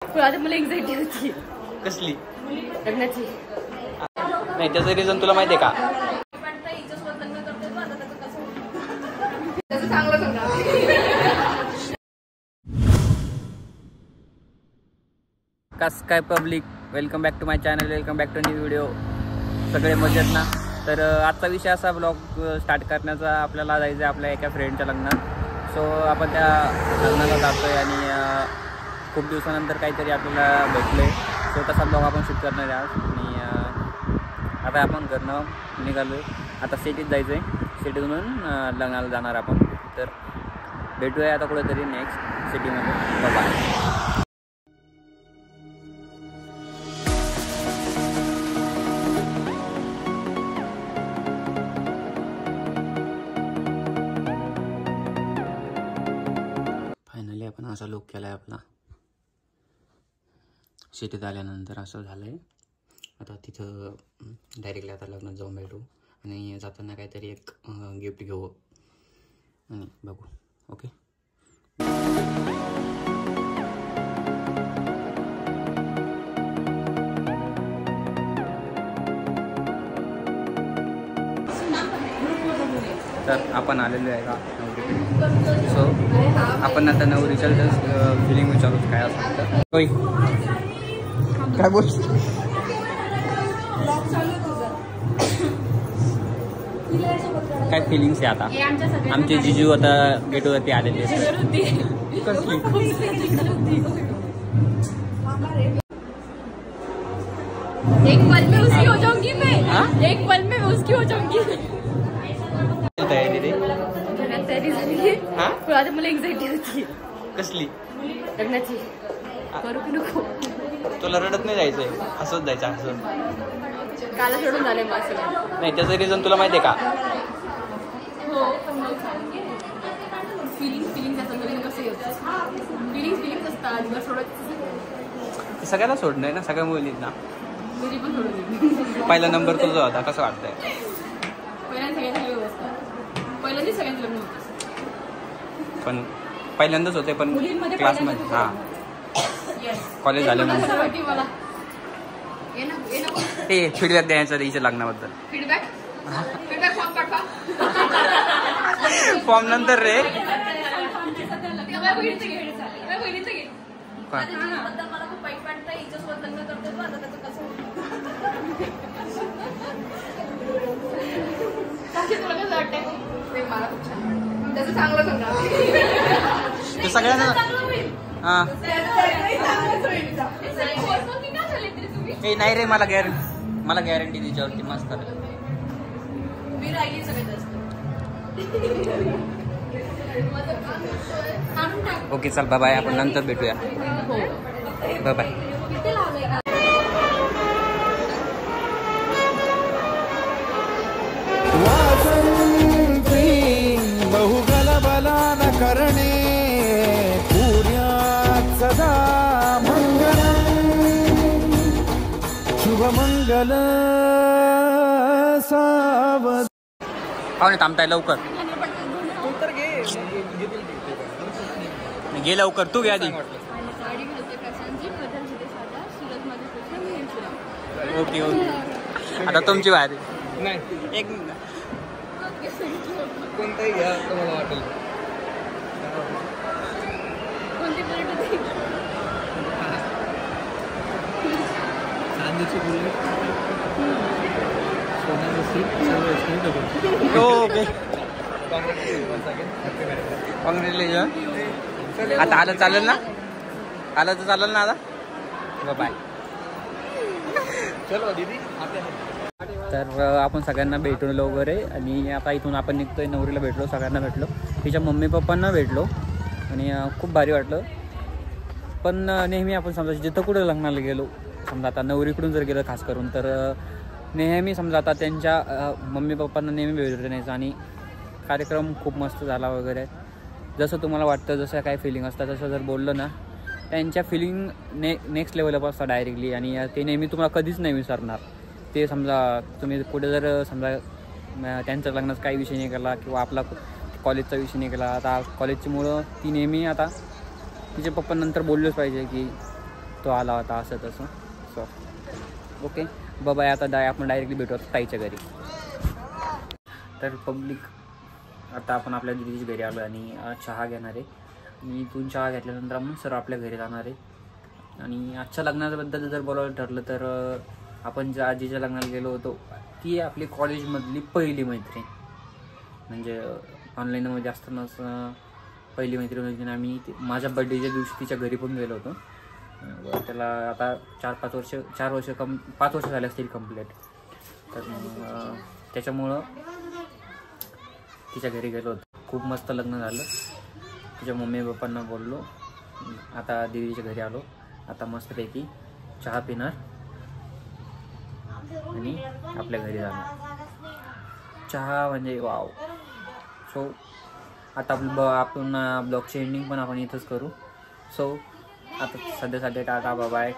आता मला एक्झाइटी होती. कसली? लग्नाची. नाही त्याचं रिझन तुला माहिती आहे का? कस काय public, welcome back to my channel, welcome back to new video. सगळे मजेत ना? तर आजचा विषय असा ब्लॉग स्टार्ट करण्याचा, आपल्याला जायचं आहे आपल्या एका फ्रेंडच्या लग्नात. सो आपण त्या लग्नाला जातो आहे आणि खूप दिवसानंतर काहीतरी आपल्याला भेटलं आहे. सो तसा ब्लॉग आपण शूट करणार आहे आज. आणि आता आपण घरनं निघालो आहे. आता सिटीत जायचं आहे, सिटीतून लग्नाला जाणार आपण. तर भेटूया आता कुठेतरी नेक्स्ट सिटीमध्ये. बाय. फायनली आपण असा लुक केला आहे आपला. सिटीत आल्यानंतर असं झालं आहे. आता तिथं डायरेक्टली आता लग्नात जाऊन भेटू आणि जाताना काहीतरी एक गिफ्ट घेऊ आणि बघू. ओके. तर आपण आलेलो आहे का नवरीकडे. सो आपण आता नवरीच्या फिलिंग विचारू काय असं तर. होय काय बोल. काय फिलिंग्स आहे आता? आमचे जिजू आता गेटवरती आलेले आहेत. कसली? एक पल में उसकी हो जाऊंगी मैं. एक पल में उसकी हो जाऊंगी. तयारी रे? तयारी झाली. आता मला एक्झाइटी होती. कसली? लग्नाची. करू की नको? तुला रडत नाही जायचंय, हसत जायचं. हसत काला सोडून झाले माझं. नाही त्याचं रिझन तुला माहिती आहे का? हो फिलिंग्स असतात. कसं येतं फिलिंग्स असतात. सोडत सगळ्याला सोडणं आहे ना, सगळ्या मुलींना. मुली पण सोडून. पहिला नंबर तुझा होता, कसं वाटतंय? पहिल्यांदा सगळ्यांची व्यवस्था. पहिल्यांदा सगळ्यांचं लग्न होतं. पण पहिल्यांदाच होते पण क्लासमध्ये. हां कॉलेज झाल्यानंतर. ते फीडबॅक द्यायचं द्यायचं लग्नाबद्दल. फीडबॅक फॉर्म पाठवा. फॉर्म नंतर रे. मला खूप वाईट वाटतं. हिच्यासोबत लग्न करतोय तू, आता त्याचं कसं तुला कसं वाटतंय? मला खूप छान. त्याचं चांगलंच होणार. ते सगळ्यांना. हां हे नाही रे, मला गॅरंटी तिच्यावरती मस्त. मी राहिली सगळ्यात जास्त. ओके चल बाय बाय. आपण नंतर भेटूया. Bye bye. बहुगल बलान करणे पूर्यात सदा मंगल शुभ मंगल सावध. पाहुणे थांबताय लवकर. गे लवकर. तू घ्या आधी. Okay okay. आता तुमची वारी. नाही एक मिनिट. कोणताही घ्या तुम्हाला वाटेल. Okay congratulation. आता आलं चालेल ना? आलं तर चालेल ना आता? बाय. चलो दीदी. तर आपण सगळ्यांना भेटलो वगैरे आणि आता इथून आपण निघतोय. नवरीला भेटलो, सगळ्यांना भेटलो, तिच्या मम्मी पप्पांना भेटलो आणि खूप भारी वाटलं. पण नेहमी आपण समजा जिथं कुठं लग्नाला गेलो, समजा आता नवरीकडून जर गेलं खास करून, तर नेहमी समजा आता त्यांच्या मम्मी पप्पांना नेहमी भेटून यायचं आणि कार्यक्रम खूप मस्त झाला वगैरे. जसं तुम्हाला वाटतं, जसं काय फिलिंग असतात तसं जर बोललं ना, त्यांच्या फिलिंग नेक्स्ट लेवलअप असतात डायरेक्टली. आणि ते नेहमी तुम्हाला कधीच नाही विसरणार. ते समजा तुम्ही कुठे जर समजा त्यांच्या लग्नात काही विषय नाही केला किंवा आपला कॉलेजचा विषय नाही केला, आता कॉलेजची मुलं ती नेहमी आता तिचे पप्पा नंतर बोललेच पाहिजे की तो आला होता असं तसं. So okay bye. आता आपण डायरेक्टली भेटू ताईच्या घरी. तर पब्लिक आता आपण आपल्या दिदीच्या घरी आलो आणि चहा घेणार आहे. आणि इथून चहा घेतल्यानंतर आपण सर्व आपल्या घरी जाणार आहे. आणि आजच्या लग्नाबद्दल जर बोलायला ठरलं तर आपण ज्या आजीच्या लग्नाला गेलो होतो ती आपली कॉलेजमधली पहिली मैत्रीण. म्हणजे ऑनलाईनमध्ये असतानाच पहिली मैत्रीण होती. आणि आम्ही माझ्या बड्डेच्या दिवशी तिच्या घरी पण गेलो होतो. त्याला आता 5 वर्ष झाले असतील कंप्लीट. तर त्याच्यामुळं तिच्या घरी गेलो होतो. खूप मस्त लग्न झालं. तिच्या मम्मी पप्पांना बोललो. आता दीदीच्या घरी आलो. आता मस्तपैकी चहा पिणार आणि आपल्या घरी जाणार. चहा म्हणजे वाव. सो आता आपण ब्लॉगची एंडिंग पण आपण इथंच करू. सो आता सध्यासाठी टाटा बाय.